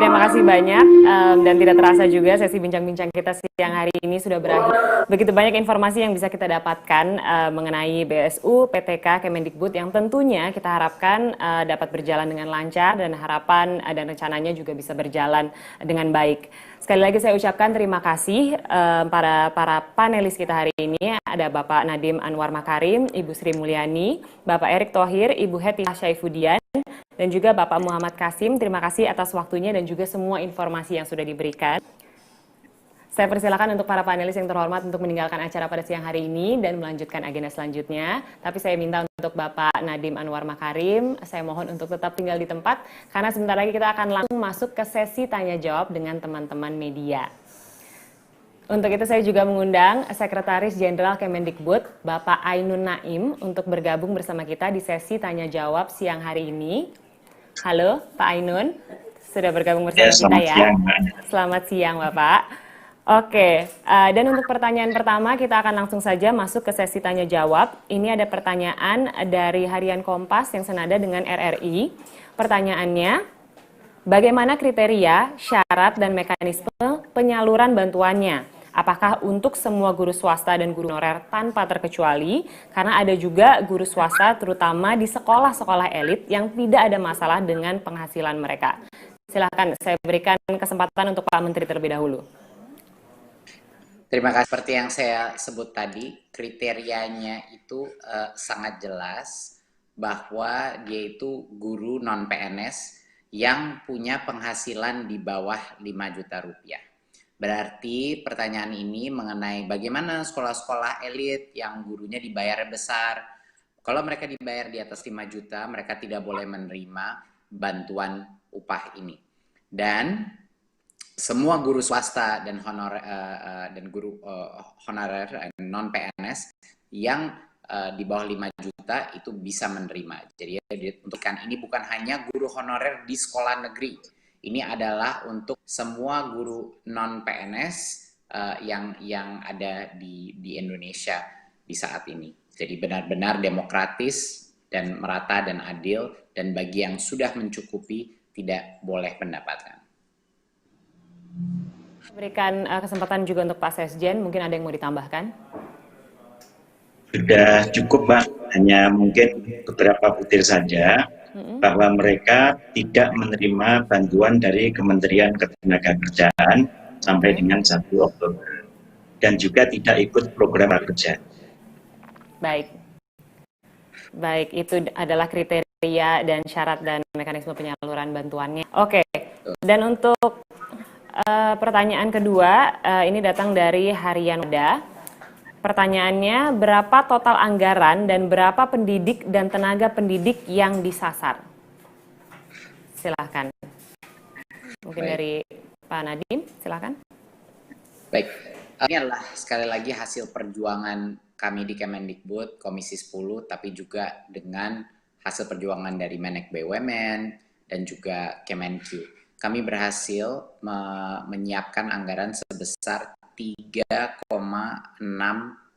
terima kasih banyak dan tidak terasa juga sesi bincang-bincang kita siang hari ini sudah berakhir. Begitu banyak informasi yang bisa kita dapatkan mengenai BSU, PTK, Kemendikbud yang tentunya kita harapkan dapat berjalan dengan lancar dan harapan dan rencananya juga bisa berjalan dengan baik. Sekali lagi saya ucapkan terima kasih para panelis kita hari ini. Ada Bapak Nadiem Anwar Makarim, Ibu Sri Mulyani, Bapak Erick Thohir, Ibu Hetifah Syaifudian, dan juga Bapak Muhammad Kasim. Terima kasih atas waktunya dan juga semua informasi yang sudah diberikan. Saya persilakan untuk para panelis yang terhormat untuk meninggalkan acara pada siang hari ini dan melanjutkan agenda selanjutnya. Tapi saya minta untuk Bapak Nadiem Anwar Makarim, saya mohon untuk tetap tinggal di tempat karena sebentar lagi kita akan langsung masuk ke sesi tanya jawab dengan teman-teman media. Untuk itu saya juga mengundang Sekretaris Jenderal Kemendikbud, Bapak Ainun Naim, untuk bergabung bersama kita di sesi tanya jawab siang hari ini. Halo Pak Ainun, sudah bergabung bersama kita ya? Selamat siang Bapak. Oke, dan untuk pertanyaan pertama kita akan langsung saja masuk ke sesi tanya jawab. Ini ada pertanyaan dari Harian Kompas yang senada dengan RRI. Pertanyaannya, bagaimana kriteria, syarat, dan mekanisme penyaluran bantuannya? Apakah untuk semua guru swasta dan guru honorer tanpa terkecuali? Karena ada juga guru swasta terutama di sekolah-sekolah elit yang tidak ada masalah dengan penghasilan mereka. Silakan saya berikan kesempatan untuk Pak Menteri terlebih dahulu. Terima kasih. Seperti yang saya sebut tadi, kriterianya itu sangat jelas bahwa dia itu guru non-PNS yang punya penghasilan di bawah 5 juta rupiah. Berarti pertanyaan ini mengenai bagaimana sekolah-sekolah elit yang gurunya dibayar besar. Kalau mereka dibayar di atas 5 juta, mereka tidak boleh menerima bantuan upah ini. Dan semua guru swasta dan guru honorer non-PNS yang di bawah 5 juta itu bisa menerima. Jadi untuk ini bukan hanya guru honorer di sekolah negeri Ini adalah untuk semua guru non-PNS yang ada di Indonesia di saat ini. Jadi benar-benar demokratis dan merata dan adil, dan bagi yang sudah mencukupi tidak boleh mendapatkan. Berikan kesempatan juga untuk Pak Sesjen, mungkin ada yang mau ditambahkan? Sudah cukup, Mbak. Hanya mungkin beberapa butir saja, bahwa mereka tidak menerima bantuan dari Kementerian Ketenagakerjaan sampai dengan 1 Oktober. Dan juga tidak ikut program kerja. Baik. Baik, itu adalah kriteria dan syarat dan mekanisme penyaluran bantuannya. Oke, dan untuk pertanyaan kedua, ini datang dari Harian Muda. Pertanyaannya, berapa total anggaran dan berapa pendidik dan tenaga pendidik yang disasar? Silahkan. Mungkin dari Pak Nadiem, silahkan. Baik, ini adalah sekali lagi hasil perjuangan kami di Kemendikbud, Komisi 10, tapi juga dengan hasil perjuangan dari Menek BUMN dan juga Kemenq. Kami berhasil menyiapkan anggaran sebesar 3,6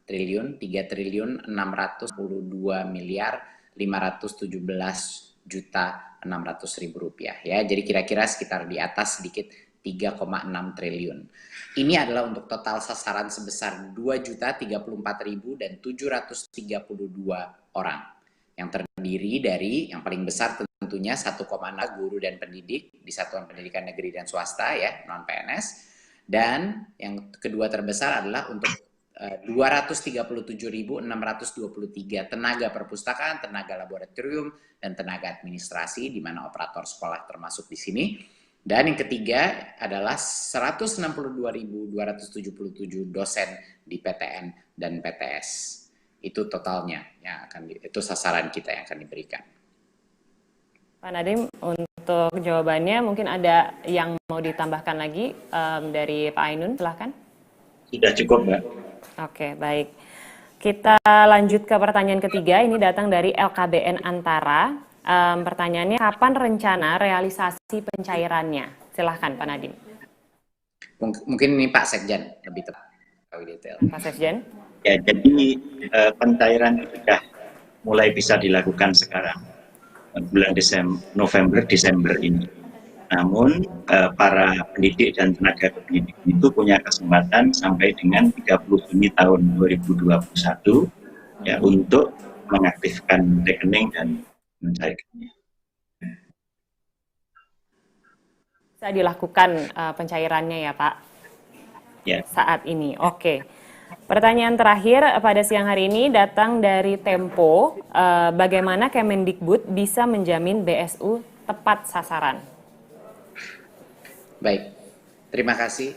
triliun, 3.622.517.600.000 rupiah ya. Jadi kira-kira sekitar di atas sedikit 3,6 triliun. Ini adalah untuk total sasaran sebesar 2.034.732 orang. Yang terdiri dari yang paling besar tentunya 1,6 guru dan pendidik di satuan pendidikan negeri dan swasta ya, non-PNS. Dan yang kedua terbesar adalah untuk 237.623 tenaga perpustakaan, tenaga laboratorium, dan tenaga administrasi, di mana operator sekolah termasuk di sini. Dan yang ketiga adalah 162.277 dosen di PTN dan PTS. Itu totalnya yang itu sasaran kita yang akan diberikan. Pak Nadiem, untuk jawabannya mungkin ada yang mau ditambahkan lagi dari Pak Ainun, silahkan. Sudah cukup, Mbak. Oke, baik. Kita lanjut ke pertanyaan ketiga, ini datang dari LKBN Antara. Pertanyaannya, kapan rencana realisasi pencairannya? Silahkan Pak Nadiem. Mungkin ini Pak Sekjen lebih tepat, lebih detail. Pak Sekjen. Ya, jadi pencairan sudah mulai bisa dilakukan sekarang, bulan November, Desember ini. Namun para pendidik dan tenaga pendidik itu punya kesempatan sampai dengan 30 Juni tahun 2021 ya untuk mengaktifkan rekening dan mencairkannya. Bisa dilakukan pencairannya ya Pak? Ya. Saat ini, oke. Pertanyaan terakhir pada siang hari ini datang dari Tempo. Bagaimana Kemendikbud bisa menjamin BSU tepat sasaran? Baik, terima kasih.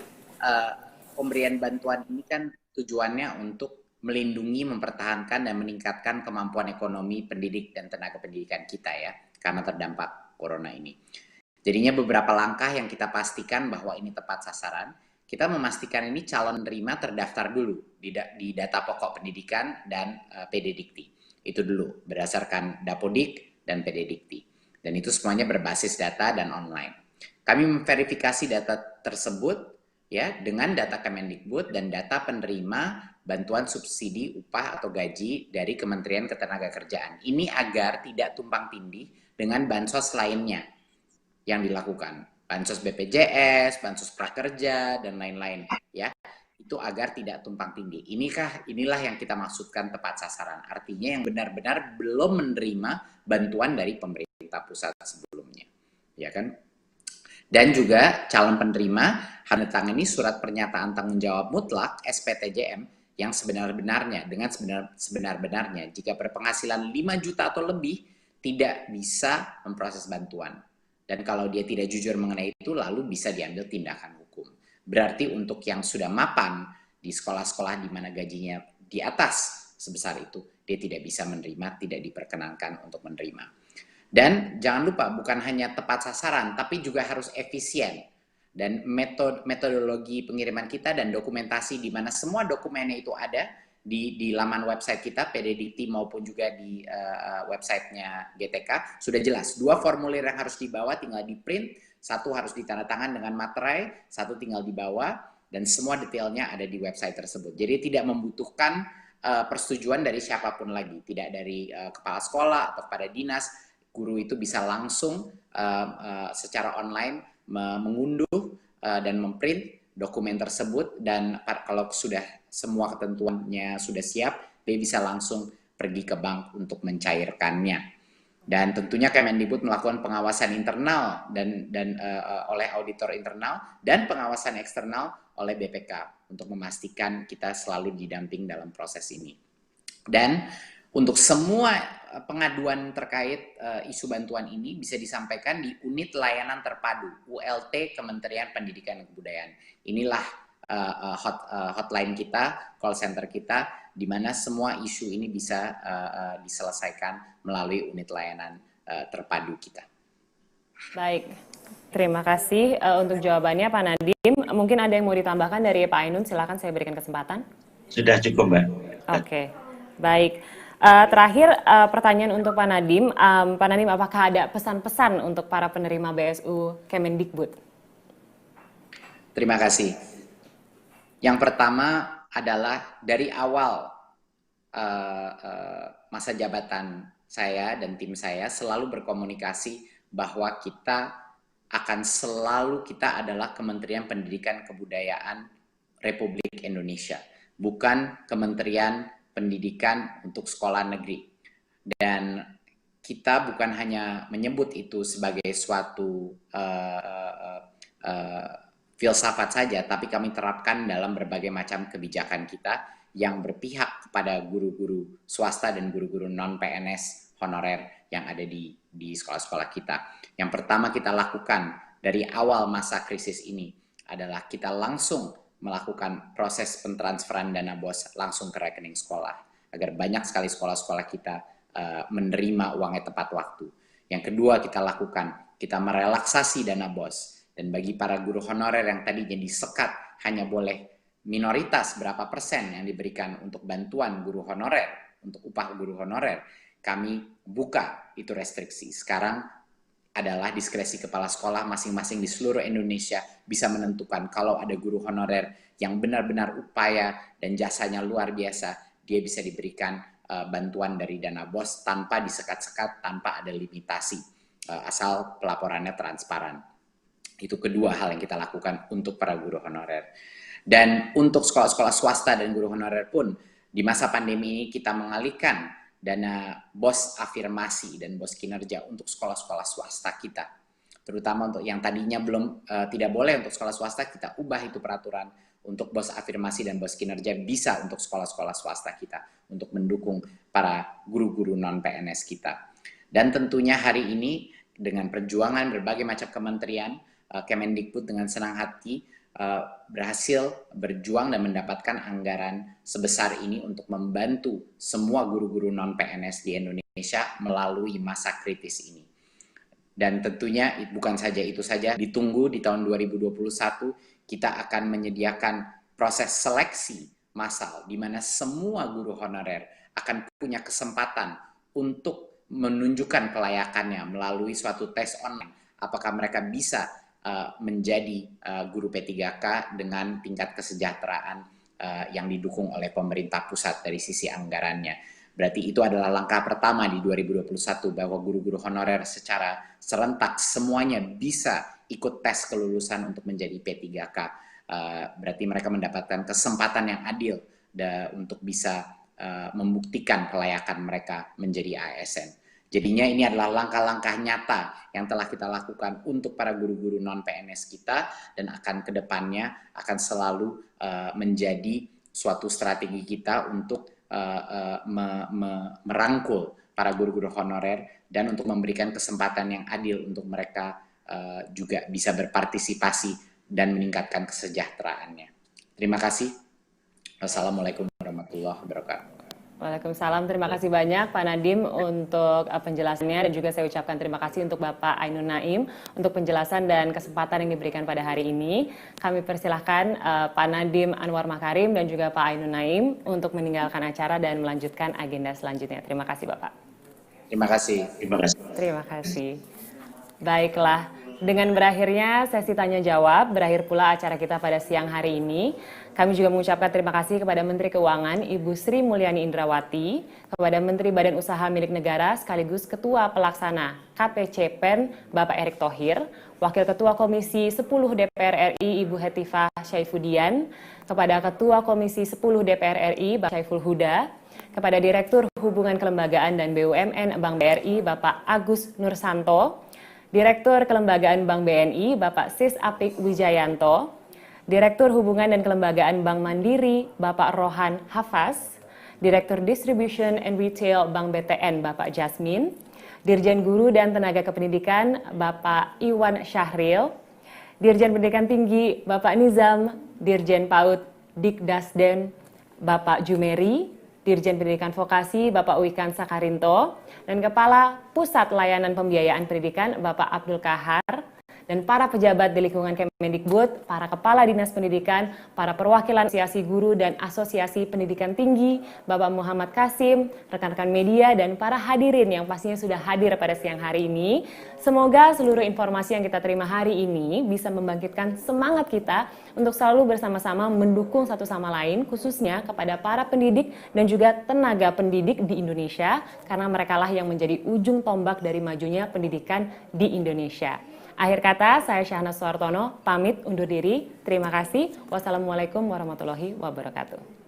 Pemberian bantuan ini kan tujuannya untuk melindungi, mempertahankan, dan meningkatkan kemampuan ekonomi pendidik dan tenaga pendidikan kita ya, karena terdampak corona ini. Jadinya beberapa langkah yang kita pastikan bahwa ini tepat sasaran. Kita memastikan ini calon penerima terdaftar dulu di data pokok pendidikan dan PD Dikti. Itu dulu, berdasarkan Dapodik dan PD Dikti. Dan itu semuanya berbasis data dan online. Kami memverifikasi data tersebut ya dengan data Kemendikbud dan data penerima bantuan subsidi upah atau gaji dari Kementerian Ketenagakerjaan. Ini agar tidak tumpang tindih dengan bansos lainnya yang dilakukan. Bansos BPJS, bansos prakerja, dan lain-lain ya. Itu agar tidak tumpang tindih. Inilah yang kita maksudkan tepat sasaran. Artinya yang benar-benar belum menerima bantuan dari pemerintah pusat sebelumnya. Ya kan? Dan juga calon penerima harus menandatangani surat pernyataan tanggung jawab mutlak SPTJM yang sebenar-benarnya, dengan sebenar-benarnya jika berpenghasilan 5 juta atau lebih tidak bisa memproses bantuan. Dan kalau dia tidak jujur mengenai itu, lalu bisa diambil tindakan hukum. Berarti untuk yang sudah mapan di sekolah-sekolah di mana gajinya di atas sebesar itu, dia tidak bisa menerima, tidak diperkenankan untuk menerima. Dan jangan lupa, bukan hanya tepat sasaran, tapi juga harus efisien. Dan metodologi pengiriman kita dan dokumentasi di mana semua dokumennya itu ada di laman website kita, PD Dikti maupun juga di websitenya GTK, sudah jelas. 2 formulir yang harus dibawa tinggal di print, Satu harus ditandatangan dengan materai, satu tinggal dibawa, dan semua detailnya ada di website tersebut. Jadi tidak membutuhkan persetujuan dari siapapun lagi, tidak dari kepala sekolah atau kepada dinas. Guru itu bisa langsung secara online mengunduh dan memprint dokumen tersebut, dan kalau sudah semua ketentuannya sudah siap, dia bisa langsung pergi ke bank untuk mencairkannya. Dan tentunya Kemendikbud melakukan pengawasan internal dan oleh auditor internal dan pengawasan eksternal oleh BPK untuk memastikan kita selalu didamping dalam proses ini. Dan untuk semua pengaduan terkait isu bantuan ini bisa disampaikan di Unit Layanan Terpadu ULT Kementerian Pendidikan dan Kebudayaan. Inilah hotline kita, call center kita, di mana semua isu ini bisa diselesaikan melalui unit layanan terpadu kita. Baik, terima kasih untuk jawabannya Pak Nadiem. Mungkin ada yang mau ditambahkan dari Pak Ainun, silakan saya berikan kesempatan. Sudah cukup, Mbak. Oke, baik. Terakhir pertanyaan untuk Pak Nadiem. Pak Nadiem, apakah ada pesan-pesan untuk para penerima BSU Kemendikbud? Terima kasih. Yang pertama adalah dari awal masa jabatan saya dan tim saya selalu berkomunikasi bahwa kita adalah Kementerian Pendidikan Kebudayaan Republik Indonesia, bukan Kementerian Pendidikan untuk sekolah negeri. Dan kita bukan hanya menyebut itu sebagai suatu filsafat saja, tapi kami terapkan dalam berbagai macam kebijakan kita yang berpihak kepada guru-guru swasta dan guru-guru non-PNS honorer yang ada di sekolah-sekolah kita. Yang pertama kita lakukan dari awal masa krisis ini adalah kita langsung melakukan proses pentransferan dana BOS langsung ke rekening sekolah, agar banyak sekali sekolah-sekolah kita menerima uangnya tepat waktu. Yang kedua kita lakukan, kita merelaksasi dana BOS. Dan bagi para guru honorer yang tadinya disekat hanya boleh minoritas berapa persen yang diberikan untuk bantuan guru honorer, untuk upah guru honorer, kami buka itu restriksi. Sekarang adalah diskresi kepala sekolah masing-masing di seluruh Indonesia bisa menentukan kalau ada guru honorer yang benar-benar upaya dan jasanya luar biasa, dia bisa diberikan bantuan dari dana BOS tanpa disekat-sekat, tanpa ada limitasi, asal pelaporannya transparan. Itu kedua hal yang kita lakukan untuk para guru honorer. Dan untuk sekolah-sekolah swasta dan guru honorer pun, di masa pandemi ini kita mengalihkan dana BOS afirmasi dan BOS kinerja untuk sekolah-sekolah swasta kita. Terutama untuk yang tadinya tidak boleh untuk sekolah swasta, kita ubah itu peraturan untuk BOS afirmasi dan BOS kinerja bisa untuk sekolah-sekolah swasta kita, untuk mendukung para guru-guru non-PNS kita. Dan tentunya hari ini dengan perjuangan berbagai macam kementerian, Kemendikbud dengan senang hati berhasil berjuang dan mendapatkan anggaran sebesar ini untuk membantu semua guru-guru non-PNS di Indonesia melalui masa kritis ini. Dan tentunya bukan saja itu saja, ditunggu di tahun 2021 kita akan menyediakan proses seleksi massal di mana semua guru honorer akan punya kesempatan untuk menunjukkan kelayakannya melalui suatu tes online. Apakah mereka bisa menjadi guru P3K dengan tingkat kesejahteraan yang didukung oleh pemerintah pusat dari sisi anggarannya. Berarti itu adalah langkah pertama di 2021 bahwa guru-guru honorer secara serentak semuanya bisa ikut tes kelulusan untuk menjadi P3K. Berarti mereka mendapatkan kesempatan yang adil untuk bisa membuktikan kelayakan mereka menjadi ASN. Jadinya ini adalah langkah-langkah nyata yang telah kita lakukan untuk para guru-guru non-PNS kita dan akan kedepannya akan selalu menjadi suatu strategi kita untuk merangkul para guru-guru honorer dan untuk memberikan kesempatan yang adil untuk mereka juga bisa berpartisipasi dan meningkatkan kesejahteraannya. Terima kasih. Wassalamualaikum warahmatullahi wabarakatuh. Waalaikumsalam, terima kasih banyak Pak Nadiem untuk penjelasannya dan juga saya ucapkan terima kasih untuk Bapak Ainun Naim untuk penjelasan dan kesempatan yang diberikan pada hari ini. Kami persilahkan Pak Nadiem Anwar Makarim dan juga Pak Ainun Naim untuk meninggalkan acara dan melanjutkan agenda selanjutnya. Terima kasih Bapak. Terima kasih. Terima kasih. Baiklah, Dengan berakhirnya sesi tanya jawab, berakhir pula acara kita pada siang hari ini. Kami juga mengucapkan terima kasih kepada Menteri Keuangan Ibu Sri Mulyani Indrawati, kepada Menteri Badan Usaha Milik Negara sekaligus Ketua Pelaksana KPCPEN Bapak Erick Thohir, Wakil Ketua Komisi 10 DPR RI Ibu Hetifah Syaifudian, kepada Ketua Komisi 10 DPR RI Bapak Syaiful Huda, kepada Direktur Hubungan Kelembagaan dan BUMN Bank BRI Bapak Agus Nursanto, Direktur Kelembagaan Bank BNI Bapak Sis Apik Wijayanto, Direktur Hubungan dan Kelembagaan Bank Mandiri Bapak Rohan Hafaz, Direktur Distribution and Retail Bank BTN Bapak Jasmine, Dirjen Guru dan Tenaga Kependidikan Bapak Iwan Syahril, Dirjen Pendidikan Tinggi Bapak Nizam, Dirjen PAUD Dikdasden Bapak Jumeri, Dirjen Pendidikan Vokasi Bapak Wikan Sakarinto, dan Kepala Pusat Layanan Pembiayaan Pendidikan Bapak Abdul Kahar, dan para pejabat di lingkungan Kemendikbud, para kepala dinas pendidikan, para perwakilan Asosiasi Guru dan Asosiasi Pendidikan Tinggi, Bapak Muhammad Kasim, rekan-rekan media, dan para hadirin yang pastinya sudah hadir pada siang hari ini. Semoga seluruh informasi yang kita terima hari ini bisa membangkitkan semangat kita untuk selalu bersama-sama mendukung satu sama lain, khususnya kepada para pendidik dan juga tenaga pendidik di Indonesia, karena merekalah yang menjadi ujung tombak dari majunya pendidikan di Indonesia. Akhir kata, saya Syahnas Suartono, pamit undur diri. Terima kasih. Wassalamualaikum warahmatullahi wabarakatuh.